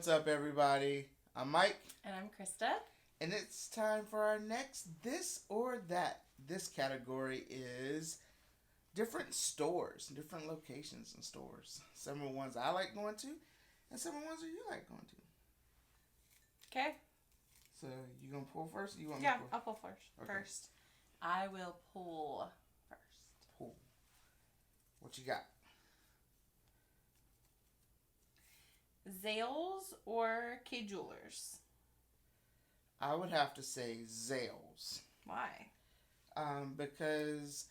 What's up, everybody? I'm Mike. And I'm Krista. And it's time for our next This or That. This category is different stores, different locations and stores. Some of the ones I like going to, and some of the ones that you like going to. Okay. So, you going to pull first? Or you want Yeah, me to pull? I'll pull first. Okay. First. I will pull first. Pull. What you got? Zales or K Jewelers? I would have to say Zales. Why? Because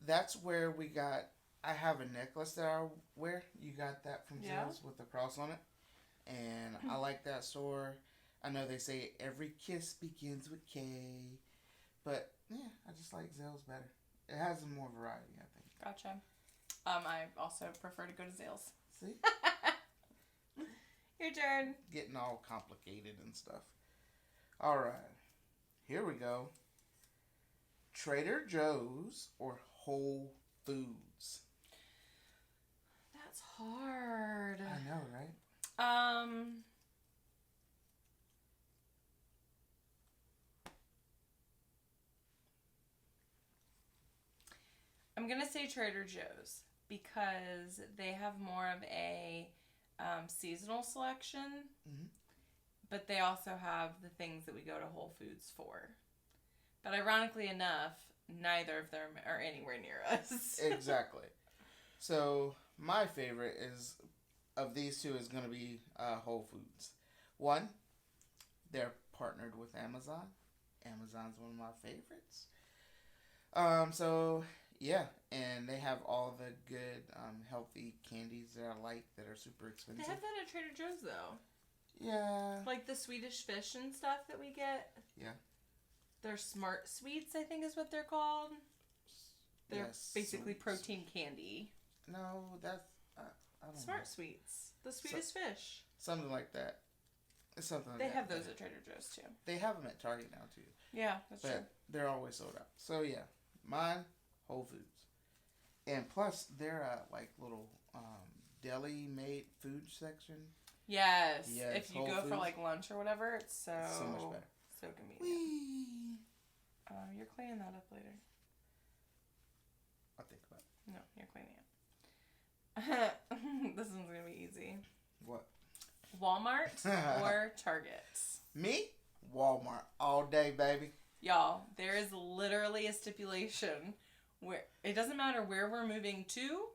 that's where we got. I have a necklace that I wear. You got that from Zales with the cross on it, and I like that store. I know they say every kiss begins with K, but yeah, I just like Zales better. It has more variety, I think. Gotcha. I also prefer to go to Zales. See? Your turn. Getting all complicated and stuff. All right, here we go. Trader Joe's or Whole Foods? That's hard. I know, right? I'm going to say Trader Joe's because they have more of a seasonal selection, but they also have the things that we go to Whole Foods for. But ironically enough, neither of them are anywhere near us. Exactly. So my favorite of these two is going to be Whole Foods. One, they're partnered with Amazon. Amazon's one of my favorites. So yeah, and they have all the good healthy candies that I like that are super expensive. They have that at Trader Joe's though. Yeah. Like the Swedish fish and stuff that we get. Yeah. They're Smart Sweets, I think is what they're called. They're basically protein candy. No, that's I don't Smart know. Sweets. The Swedish fish. Something like that. It's something like they that. They have those at Trader Joe's too. They have them at Target now too. Yeah, that's true. They're always sold out. So yeah, mine, Whole Foods. And plus, they're like little deli made food section. Yes. Yes, if you Whole go Foods. for like lunch or whatever, it's so much better. So convenient. Whee! You're cleaning that up later. I'll think about it. No, you're cleaning it. This one's gonna be easy. What? Walmart or Target? Me? Walmart all day, baby. Y'all, there is literally a stipulation where it doesn't matter where we're moving to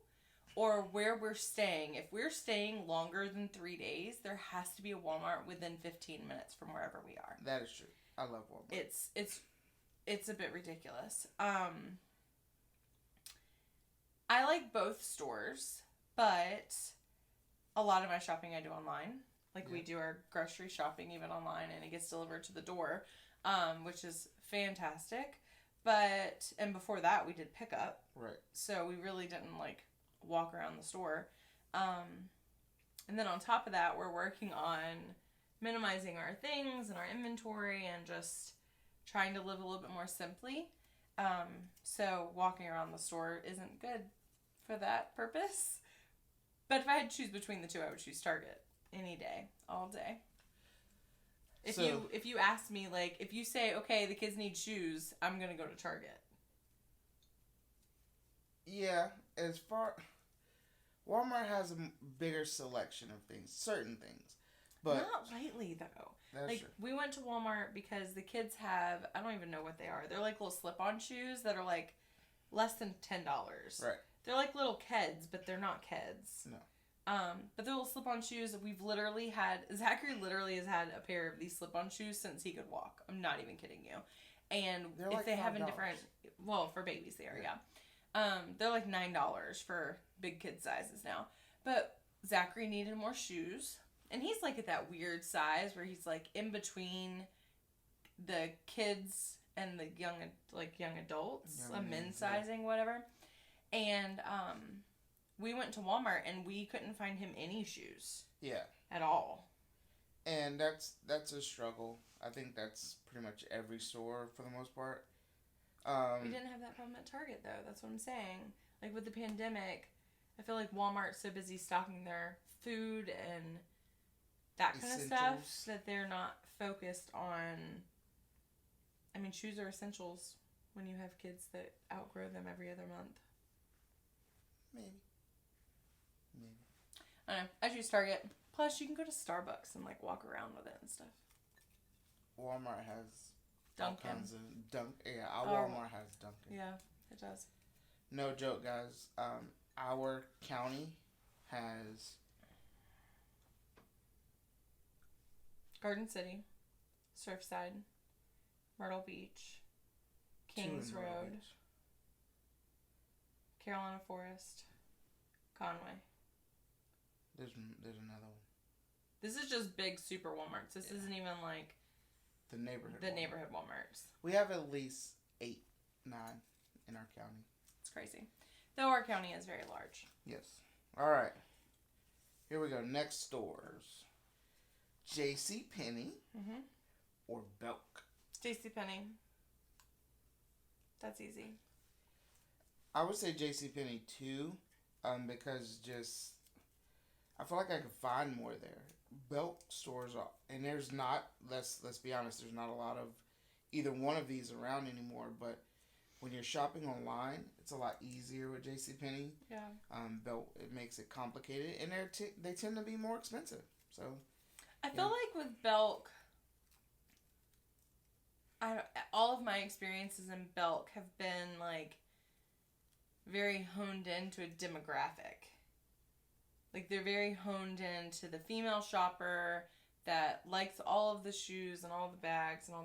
or where we're staying. If we're staying longer than 3 days, there has to be a Walmart within 15 minutes from wherever we are. That is true. I love Walmart. It's a bit ridiculous. I like both stores, but a lot of my shopping I do online. Like we do our grocery shopping even online, and it gets delivered to the door, which is fantastic. And before that, we did pickup. Right. So we really didn't like walk around the store. And then on top of that, we're working on minimizing our things and our inventory and just trying to live a little bit more simply. So walking around the store isn't good for that purpose. But if I had to choose between the two, I would choose Target any day, all day. If you ask me, like, if you say, okay, the kids need shoes, I'm going to go to Target. Yeah, Walmart has a bigger selection of things, certain things. But not lately, though. That's true. We went to Walmart because the kids have, I don't even know what they are. They're like little slip-on shoes that are like less than $10. Right. They're like little Keds, but they're not Keds. No. But they're little slip-on shoes. Zachary literally has had a pair of these slip-on shoes since he could walk. I'm not even kidding you. And they're if like they have $5. in different, well, for babies they are, yeah. They're like $9 for big kid sizes now. But Zachary needed more shoes. And he's like at that weird size where he's like in between the kids and the young adults, men's sizing, whatever. And we went to Walmart and we couldn't find him any shoes. Yeah. At all. And that's a struggle. I think that's pretty much every store for the most part. We didn't have that problem at Target though. That's what I'm saying. Like with the pandemic, I feel like Walmart's so busy stocking their food and that kind of stuff, Essentials. that they're not focused on. I mean, shoes are essentials when you have kids that outgrow them every other month. Maybe. I don't know. I choose Target. Plus, you can go to Starbucks and like walk around with it and stuff. Walmart has Dunkin'. all kinds of Walmart has Dunkin'. Yeah, it does. No joke, guys. Our county has Garden City, Surfside, Myrtle Beach, Kings two in Myrtle Road, Beach. Carolina Forest, Conway. There's another one. This is just big super Walmarts. This isn't even like The neighborhood. the neighborhood Walmarts. We have at least 8, 9 in our county. It's crazy. Though our county is very large. Yes. All right. Here we go. Next stores. JCPenney or Belk. JCPenney. That's easy. I would say JCPenney too, because just I feel like I could find more there. Belk stores are, and there's not. Let's be honest. There's not a lot of either one of these around anymore. But when you're shopping online, it's a lot easier with JCPenney. Yeah. Belk, it makes it complicated, and they tend to be more expensive. So I feel like with Belk, all of my experiences in Belk have been like very honed into a demographic. Like they're very honed into the female shopper that likes all of the shoes and all the bags and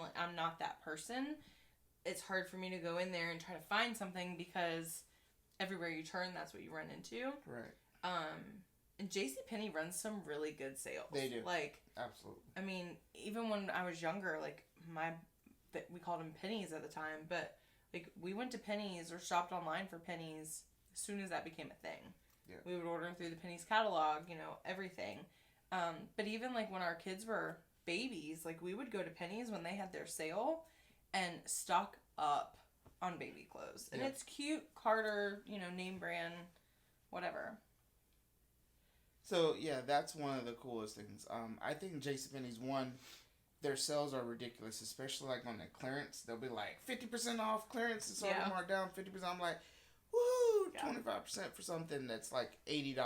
like, I'm not that person. It's hard for me to go in there and try to find something because everywhere you turn, that's what you run into. Right. And JCPenney runs some really good sales. They do. Like, absolutely. I mean, even when I was younger, like we called them pennies at the time, but like we went to Pennies or shopped online for pennies as soon as that became a thing. Yeah. We would order through the Pennies catalog, everything. But even like when our kids were babies, like we would go to Pennies when they had their sale and stock up on baby clothes. And it's cute, Carter, name brand, whatever. So, yeah, that's one of the coolest things. I think JCPenney's their sales are ridiculous, especially like on the clearance. They'll be like 50% off clearance. It's already marked down 50%. I'm like, woo, 25% for something that's like $80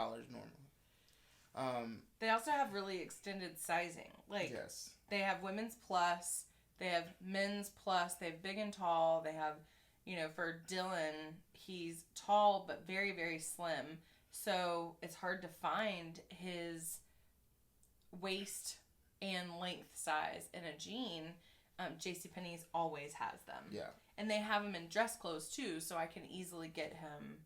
normally. They also have really extended sizing. Like, yes. They have women's plus, they have men's plus, they have big and tall. They have, for Dylan, he's tall but very, very slim. So it's hard to find his waist and length size in a jean. JCPenney's always has them. Yeah. And they have them in dress clothes too, so I can easily get him,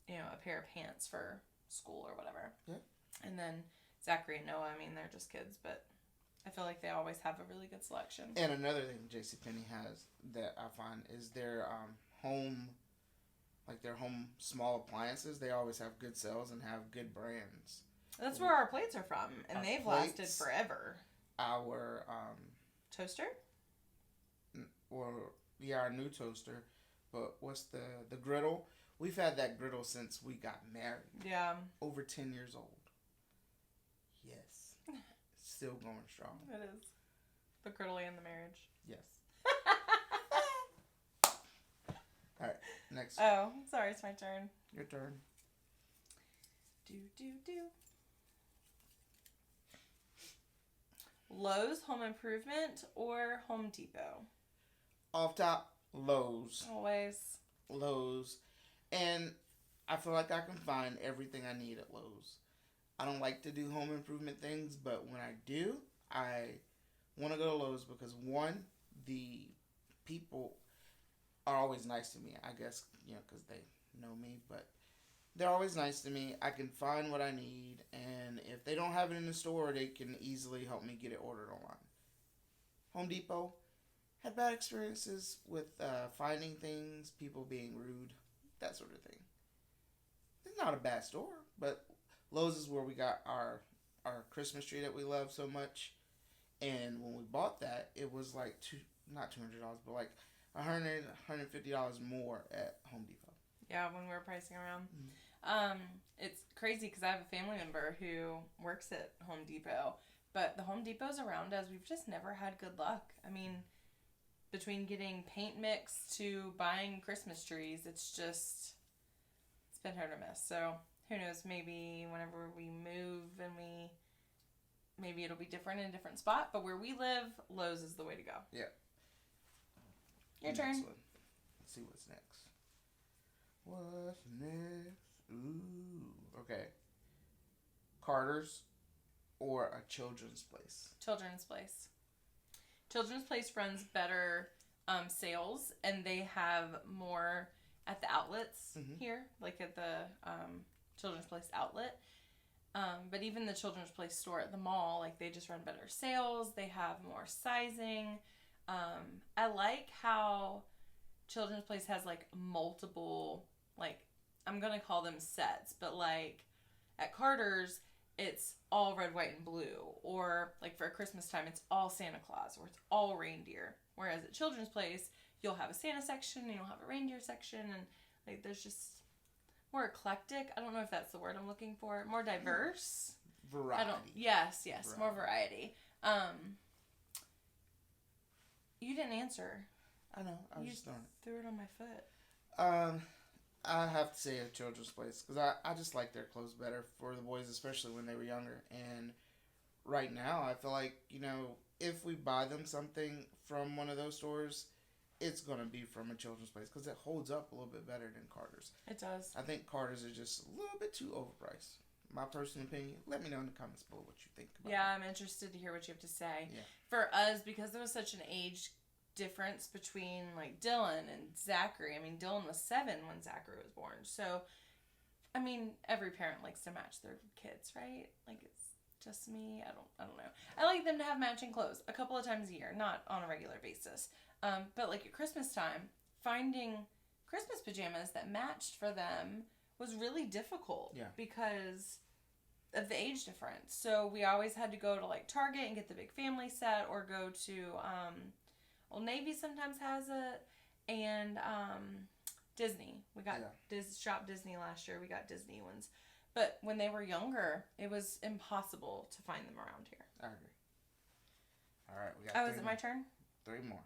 a pair of pants for school or whatever. Yeah. And then Zachary and Noah, I mean, they're just kids, but I feel like they always have a really good selection. And another thing JCPenney has that I find is their home small appliances. They always have good sales and have good brands. That's where our plates are from, and they've lasted forever. Our toaster? Our new toaster. But what's the griddle? We've had that griddle since we got married. Yeah. Over 10 years old. Yes. Still going strong. It is. The griddle and the marriage. Yes. All right, next. Oh, sorry, it's my turn. Your turn. Do. Lowe's Home Improvement or Home Depot? Off top, Lowe's. Always. Lowe's. And I feel like I can find everything I need at Lowe's. I don't like to do home improvement things, but when I do, I want to go to Lowe's because, one, the people are always nice to me. I guess, because they know me, but they're always nice to me. I can find what I need, and if they don't have it in the store, they can easily help me get it ordered online. Home Depot had bad experiences with finding things, people being rude, that sort of thing. It's not a bad store, but Lowe's is where we got our Christmas tree that we love so much. And when we bought that, it was like not $200, but like $100, $150 more at Home Depot. Yeah, when we were pricing around. It's crazy because I have a family member who works at Home Depot, but the Home Depots around us, we've just never had good luck. I mean, between getting paint mix to buying Christmas trees, it's been hit or miss. So who knows, maybe whenever we move and maybe it'll be different in a different spot, but where we live, Lowe's is the way to go. Yeah. Your turn. Next one. Let's see what's next. What's next? Ooh. Okay. Carter's or a Children's Place? Children's Place. Children's Place runs better sales, and they have more at the outlets here, like at the Children's Place outlet. But even the Children's Place store at the mall, like, they just run better sales. They have more sizing. I like how Children's Place has, like, multiple, like, I'm going to call them sets, but, like, at Carter's, it's all red, white, and blue. Or, like, for Christmas time, it's all Santa Claus, or it's all reindeer. Whereas at Children's Place, you'll have a Santa section, and you'll have a reindeer section, and, like, there's just more eclectic. I don't know if that's the word I'm looking for. More diverse. Variety. Yes, Variety. more variety. You didn't answer. I know. I was You just doing it. threw it on my foot. I have to say a Children's Place because I just like their clothes better for the boys, especially when they were younger. And right now, I feel like, if we buy them something from one of those stores, it's going to be from a Children's Place because it holds up a little bit better than Carter's. It does. I think Carter's are just a little bit too overpriced. My personal opinion. Let me know in the comments below what you think about it. Yeah, I'm interested to hear what you have to say. Yeah. For us, because there was such an age difference between, like, Dylan and Zachary. I mean, Dylan was 7 when Zachary was born. So, I mean, every parent likes to match their kids, right? Like, it's just me. I don't know. I like them to have matching clothes a couple of times a year, not on a regular basis. But, like, at Christmas time, finding Christmas pajamas that matched for them was really difficult. Yeah. Because of the age difference. So we always had to go to, like, Target and get the big family set, or go to Old Navy sometimes has it, and Disney. We got Shop Disney last year. We got Disney ones. But when they were younger, it was impossible to find them around here. I agree. All right, we got is it my turn? 3 more.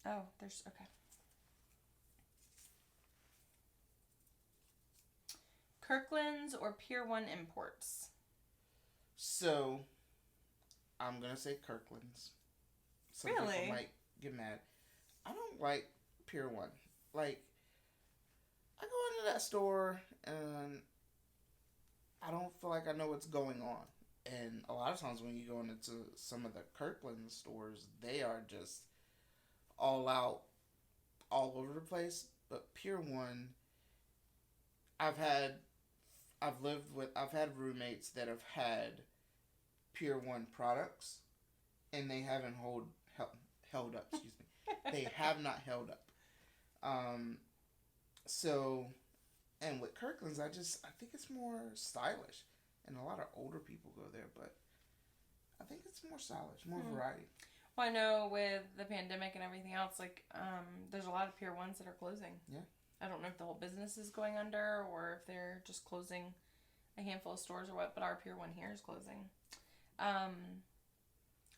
Oh, okay. Kirkland's or Pier 1 Imports? So, I'm going to say Kirkland's. Some Really? people might get mad. I don't like Pier 1. Like, I go into that store and I don't feel like I know what's going on. And a lot of times when you go into some of the Kirkland stores, they are just all out, all over the place. But Pier 1, I've had roommates that have had Pier 1 products, and they haven't held up. Excuse me, they have not held up. So, and with Kirkland's, I think it's more stylish, and a lot of older people go there, but I think it's more stylish, more variety. Well, I know with the pandemic and everything else, like, there's a lot of Pier 1s that are closing. Yeah. I don't know if the whole business is going under or if they're just closing a handful of stores or what, but our Pier 1 here is closing.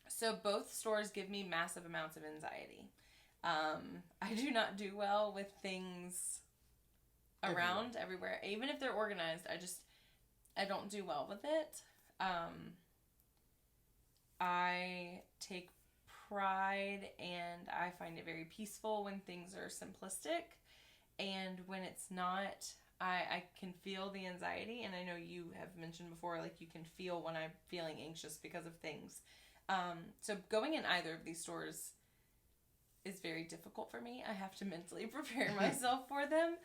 So both stores give me massive amounts of anxiety. I do not do well with things around everywhere. Even if they're organized, I don't do well with it. I take pride and I find it very peaceful when things are simplistic. And when it's not, I can feel the anxiety. And I know you have mentioned before, like, you can feel when I'm feeling anxious because of things. So going in either of these stores is very difficult for me. I have to mentally prepare myself for them.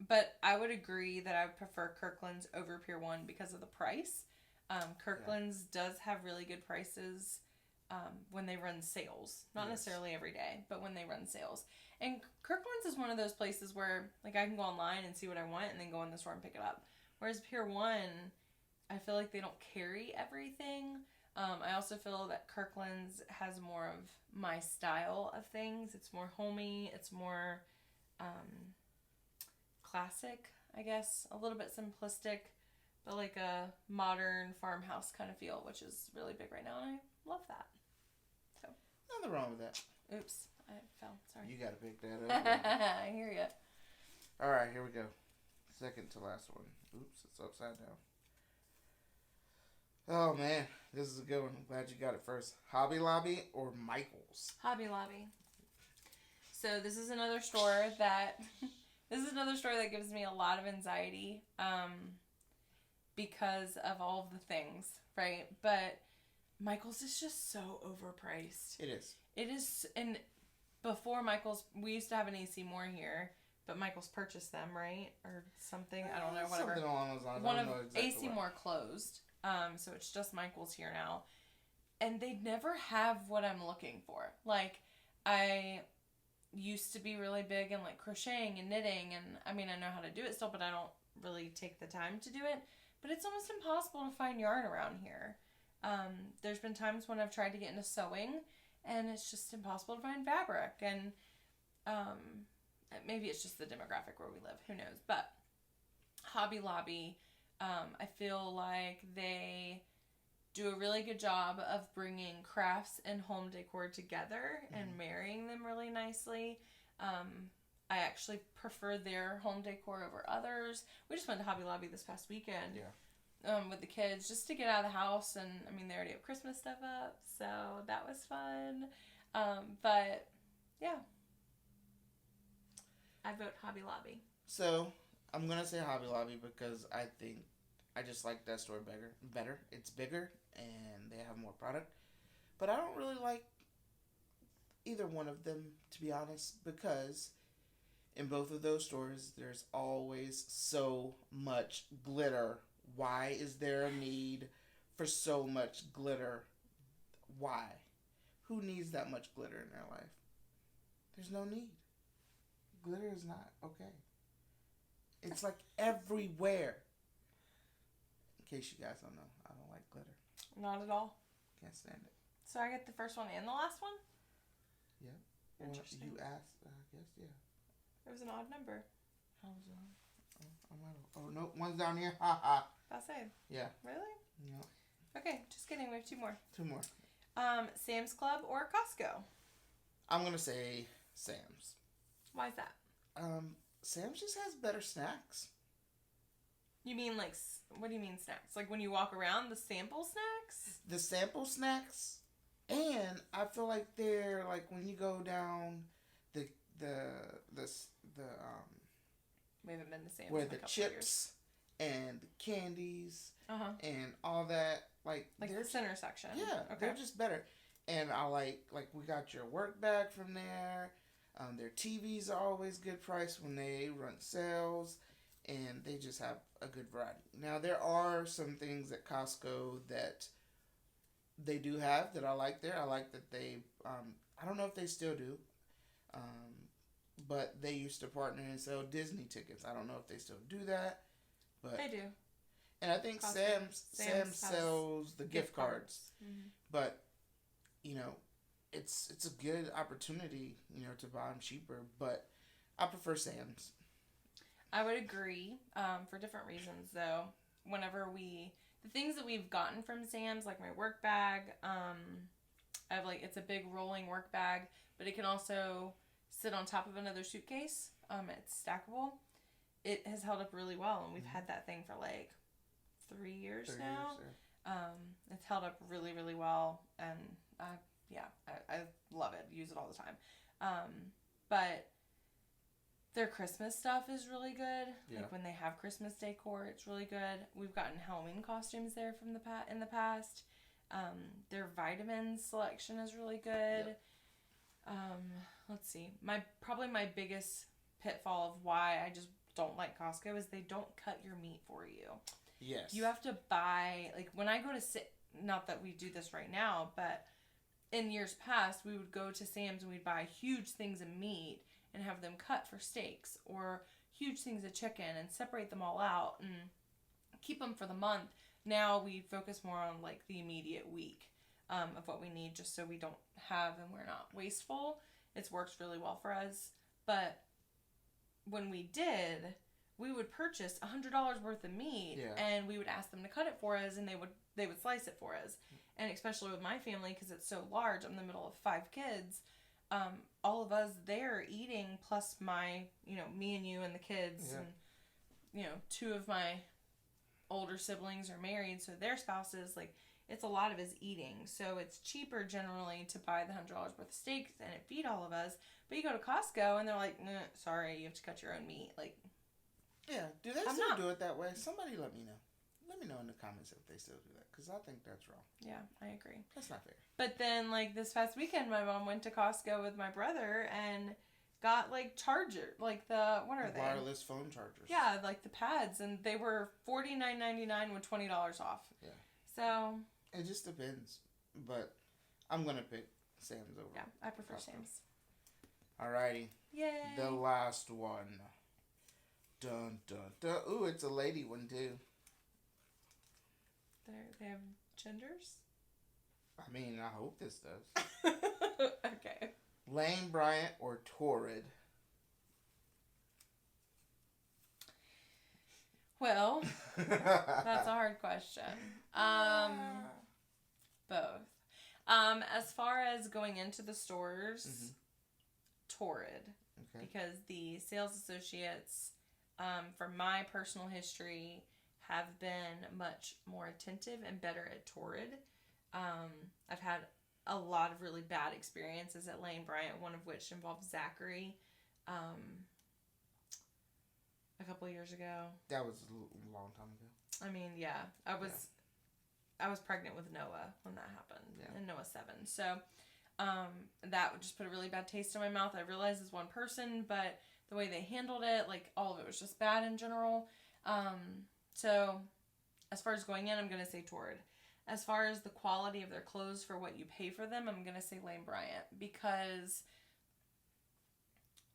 But I would agree that I would prefer Kirkland's over Pier 1 because of the price. Kirkland's does have really good prices when they run sales. Not necessarily every day, but when they run sales. And Kirkland's is one of those places where, like, I can go online and see what I want and then go in the store and pick it up. Whereas Pier 1, I feel like they don't carry everything. I also feel that Kirkland's has more of my style of things. It's more homey. It's more classic, I guess, a little bit simplistic, but like a modern farmhouse kind of feel, which is really big right now, and I love that. So Nothing wrong with that. oops, I fell. Sorry. You gotta pick that up. I hear you. All right, here we go. Second to last one. Oops, it's upside down. Oh man, this is a good one. I'm glad you got it first. Hobby Lobby or Michael's? Hobby Lobby. So this is another store that gives me a lot of anxiety because of all of the things, right? But Michael's is just so overpriced. It is. It is, and before Michael's, we used to have an AC Moore here, but Michael's purchased them, right? Or something, I don't know, whatever. Something along those lines. One I of don't know exactly AC Moore closed, so it's just Michael's here now. And they never have what I'm looking for. Like, I used to be really big in, like, crocheting and knitting, and, I mean, I know how to do it still, but I don't really take the time to do it. But it's almost impossible to find yarn around here. There's been times when I've tried to get into sewing, and it's just impossible to find fabric. And maybe it's just the demographic where we live. Who knows? But Hobby Lobby, I feel like they do a really good job of bringing crafts and home decor together and marrying them really nicely. I actually prefer their home decor over others. We just went to Hobby Lobby this past weekend. Yeah. With the kids, just to get out of the house, and I mean, they already have Christmas stuff up, so that was fun. But yeah, I vote Hobby Lobby. So I'm gonna say Hobby Lobby because I think I just like that store better. It's bigger and they have more product, but I don't really like either one of them, to be honest, because in both of those stores there's always so much glitter. Why is there a need for so much glitter? Why? Who needs that much glitter in their life? There's no need. Glitter is not okay. It's like everywhere. In case you guys don't know, I don't like glitter. Not at all. Can't stand it. So I get the first one and the last one? Yeah. Interesting. Well, you asked, I guess, yeah. It was an odd number. How was it? Oh, no, one's down here. Ha ha. That's it. Yeah. Really? No. Okay, just kidding. We have two more. Two more. Sam's Club or Costco? I'm gonna say Sam's. Why is that? Sam's just has better snacks. You mean like, what do you mean snacks? Like when you walk around, the sample snacks? The sample snacks, and I feel like they're like when you go down the We haven't been to Sam's where in a the couple chips and the candies years. and all that, like the center section. Yeah, okay. They're just better. And I like we got your work bag from there. Their TVs are always good price when they run sales, and they just have a good variety. Now there are some things at Costco that they do have that I like there. I like that they I don't know if they still do, but they used to partner and sell Disney tickets. I don't know if they still do that, but they do. And I think Sam sells the gift cards. Mm-hmm. But you know, it's a good opportunity, you know, to buy them cheaper. But I prefer Sam's. I would agree, for different reasons though. The things that we've gotten from Sam's, like my work bag, I have it's a big rolling work bag, but it can also sit on top of another suitcase. It's stackable. It has held up really well, and we've had that thing for 3 years now. Yeah. It's held up really, really well, and I love it. Use it all the time. But their Christmas stuff is really good. Yeah. Like when they have Christmas decor, it's really good. We've gotten Halloween costumes there in the past. Their vitamins selection is really good. Yep. Let's see. Probably my biggest pitfall of why I just don't like Costco is they don't cut your meat for you. Yes. You have to buy, when I go to not that we do this right now, but in years past, we would go to Sam's and we'd buy huge things of meat and have them cut for steaks, or huge things of chicken and separate them all out and keep them for the month. Now we focus more on the immediate week of what we need, just so we don't have and we're not wasteful. It's worked really well for us. But when we did, we would purchase $100 worth of meat, and we would ask them to cut it for us, and they would slice it for us. And especially with my family, because it's so large, I'm in the middle of 5 kids. All of us there eating, plus my, me and you and the kids, and 2 of my older siblings are married, so their spouses, like, it's a lot of us eating. So it's cheaper generally to buy the $100 worth of steaks and it feed all of us. But you go to Costco and they're like, nah, sorry, you have to cut your own meat. Like, yeah, do they still do it that way? Somebody let me know. Let me know in the comments if they still do that, because I think that's wrong. Yeah, I agree. That's not fair. But then, like, this past weekend, my mom went to Costco with my brother and got, like, charger, like what are they? Wireless phone chargers. Yeah, like the pads, and they were $49.99 with $20 off. Yeah. So it just depends, but I'm gonna pick Sam's over. Yeah, I prefer Costco. Sam's. Alrighty. Yay. The last one. Dun dun dun. Ooh, it's a lady one too. They have genders? I mean, I hope this does. Okay. Lane Bryant or Torrid? Well, that's a hard question. Both. As far as going into the stores, Torrid. Okay. Because the sales associates, from my personal history, have been much more attentive and better at Torrid. I've had a lot of really bad experiences at Lane Bryant, one of which involved Zachary a couple of years ago. That was a long time ago. I mean, yeah. I was pregnant with Noah when that happened. Yeah. And Noah's 7. So that would just put a really bad taste in my mouth. I realized it's one person, but the way they handled it, like, all of it was just bad in general. So as far as going in, I'm going to say Torrid. As far as the quality of their clothes for what you pay for them, I'm going to say Lane Bryant, because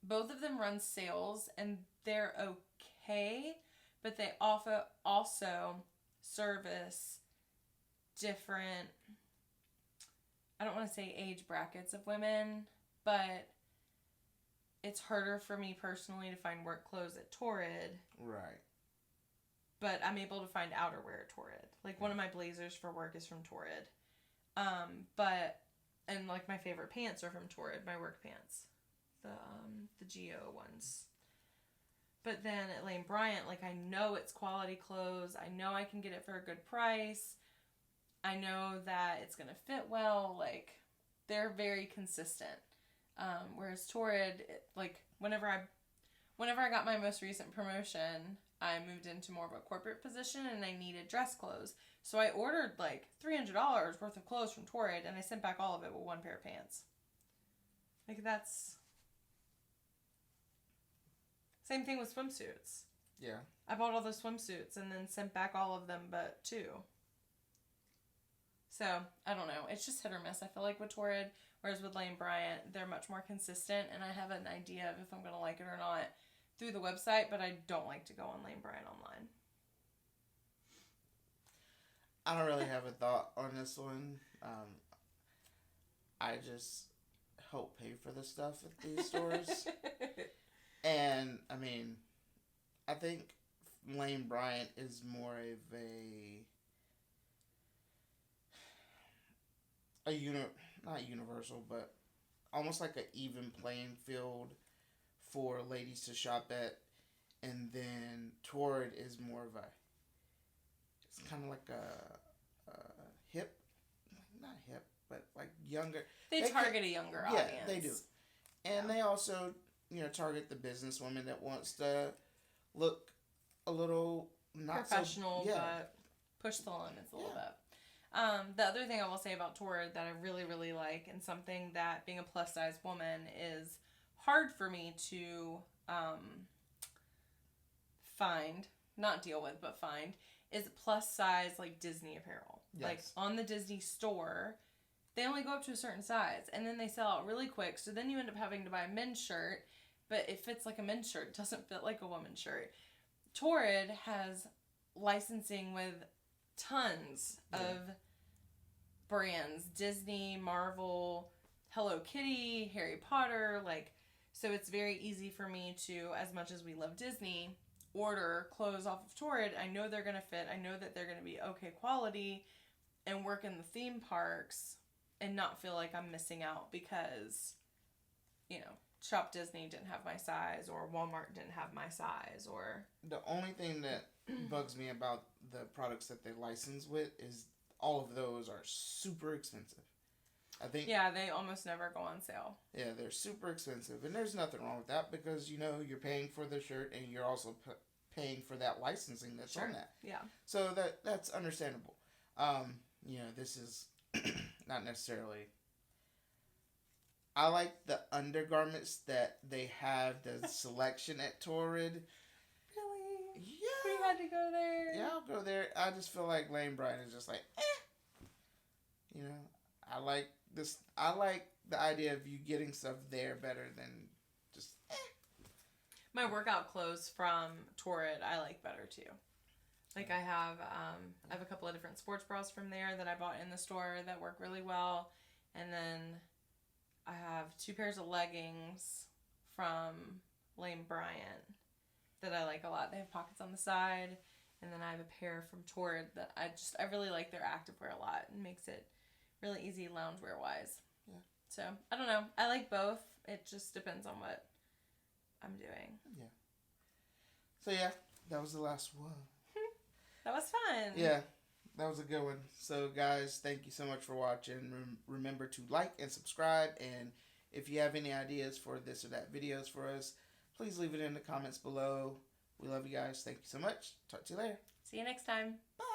both of them run sales and they're okay, but they also service different, I don't want to say age brackets of women, but it's harder for me personally to find work clothes at Torrid. Right. But I'm able to find outerwear at Torrid. Like, one of my blazers for work is from Torrid. And like, my favorite pants are from Torrid, my work pants. The Geo ones. But then at Lane Bryant, like, I know it's quality clothes. I know I can get it for a good price. I know that it's going to fit well. Like, they're very consistent. Whereas Torrid, like, whenever I got my most recent promotion, I moved into more of a corporate position and I needed dress clothes. So I ordered like $300 worth of clothes from Torrid and I sent back all of it with one pair of pants. Like, that's... Same thing with swimsuits. Yeah. I bought all those swimsuits and then sent back all of them but 2. So, I don't know. It's just hit or miss, I feel like, with Torrid. Whereas with Lane Bryant, they're much more consistent and I have an idea of if I'm going to like it or not through the website, but I don't like to go on Lane Bryant online. I don't really have a thought on this one. I just help pay for the stuff at these stores. And, I mean, I think Lane Bryant is more of not universal, but almost like an even playing field for ladies to shop at. And then Torrid is more of it's kind of like a hip, not hip, but like younger. They target a younger audience. Yeah, they do. And they also, target the businesswoman that wants to look a little not professional, but push the limits a little bit. The other thing I will say about Torrid that I really, really like, and something that being a plus size woman is hard for me to find, not deal with, but find, is plus size like Disney apparel. Yes. Like on the Disney store, they only go up to a certain size and then they sell out really quick. So then you end up having to buy a men's shirt, but it fits like a men's shirt. It doesn't fit like a woman's shirt. Torrid has licensing with tons of brands. Disney, Marvel, Hello Kitty, Harry Potter, like, so it's very easy for me to, as much as we love Disney, order clothes off of Torrid, I know they're going to fit. I know that they're going to be okay quality and work in the theme parks and not feel like I'm missing out because, you know, Shop Disney didn't have my size or Walmart didn't have my size or... The only thing that bugs me about the products that they license with is all of those are super expensive. I think... Yeah, they almost never go on sale. Yeah, they're super expensive. And there's nothing wrong with that because, you know, you're paying for the shirt and you're also paying for that licensing that's on that. Yeah. So that's understandable. You know, this is not necessarily... I like the undergarments that they have, the selection at Torrid. Really? Yeah. We had to go there. Yeah, I'll go there. I just feel like Lane Bryant is just like, You know, I like this. I like the idea of you getting stuff there better than just My workout clothes from Torrid I like better too. Like I have a couple of different sports bras from there that I bought in the store that work really well. And then I have 2 pairs of leggings from Lane Bryant that I like a lot. They have pockets on the side. And then I have a pair from Torrid that I really like their activewear a lot. It makes it really easy loungewear wise. Yeah. So, I don't know. I like both. It just depends on what I'm doing. Yeah. So yeah, that was the last one. That was fun. Yeah, that was a good one. So guys, thank you so much for watching. Remember to like and subscribe. And if you have any ideas for this or that videos for us, please leave it in the comments below. We love you guys. Thank you so much. Talk to you later. See you next time. Bye.